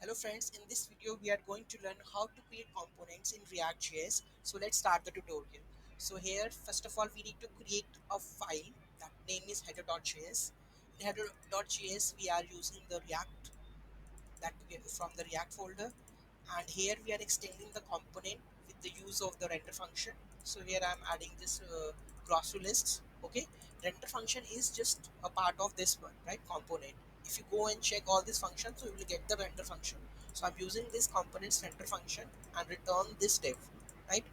Hello friends, in this video we are going to learn how to create components in React.js. So let's start the tutorial. So here first of all we need to create a file that name is header.js. In header.js we are using the React that we get from the React folder, and here we are extending the component with the use of the render function. So here I am adding this grocery lists. Okay, render function is just a part of this one, right? Component. If you go and check all these functions, so you will get the render function. So I'm using this components render function and return this div, right?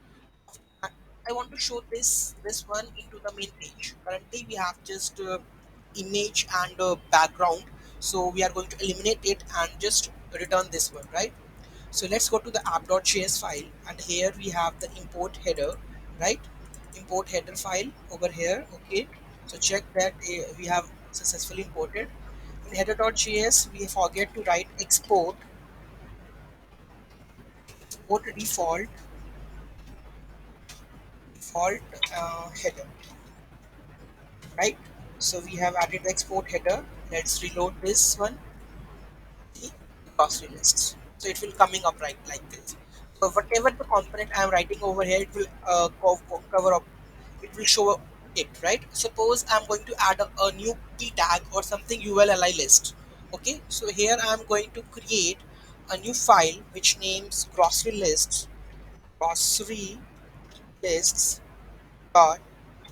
I I want to show this one into the main page. Currently we have just image and background, so we are going to eliminate it and just return this one, right? So let's go to the app.js file, and here we have the import header, right? Import header file over here. Okay, so check that we have successfully imported. In header.js we forget to write export default header, right? So we have added the export header. Let's reload this one, the grocery lists. So it will coming up right like this. So whatever the component I am writing over here, it will cover up. It will show it, right? Suppose I'm going to add a new key tag or something ULLI list. Okay, so here I'm going to create a new file which names grocery lists dot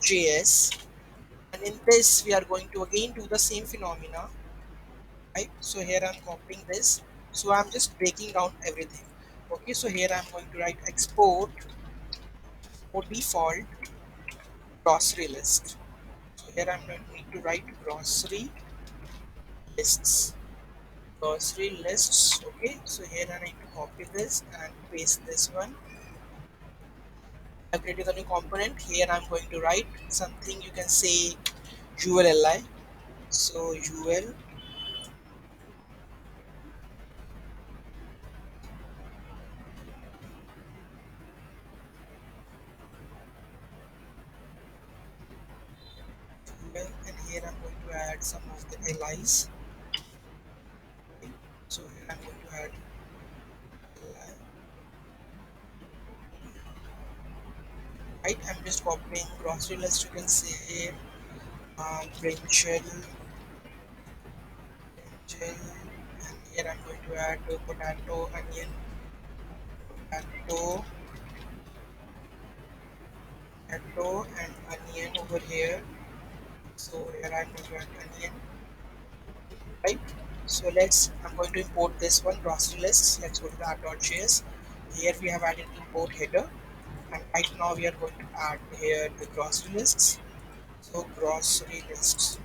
js, and in this we are going to again do the same phenomena, right? So here I'm copying this, so I'm just breaking down everything. Okay, so here I'm going to write export or default grocery list. So here I'm going to need to write lists grocery lists. Okay, so here I need to copy this and paste this one. I've created a new component. Here I'm going to write something, you can say ULLI. So and here I'm going to add some of the LIs. Okay, so here I'm going to add li, right? I'm just copying grocery list, you can say brinjal, and here I'm going to add potato, and onion over here. So here I'm going to add onion, right? So I'm going to import this one, grocery lists. Let's go to the app.js. Here we have added import header, and right now we are going to add here the grocery lists. So grocery, grocery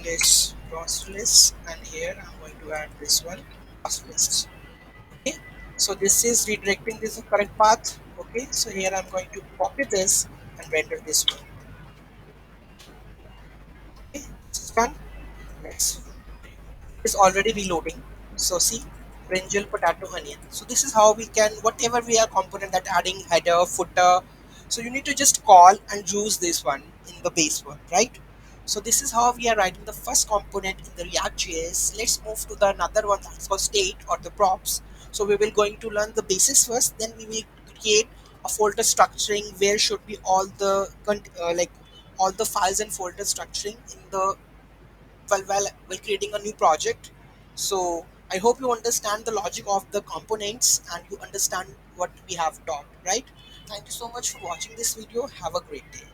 lists, and here I'm going to add this one, grocery lists. Okay, so this is redirecting this correct path. Okay, so here I'm going to copy this and render this one. Okay, this is done. Let's is already reloading. So see, brinjal, potato, onion. So this is how we can, whatever we are component that adding header, footer. So you need to just call and use this one in the base one, right? So this is how we are writing the first component in the React.js. Let's move to the another one that's called state or the props. So we will going to learn the basics first, then we will create a folder structuring where should be all the like all the files and folder structuring in the while creating a new project. So I hope you understand the logic of the components and you understand what we have taught, right? Thank you so much for watching this video. Have a great day.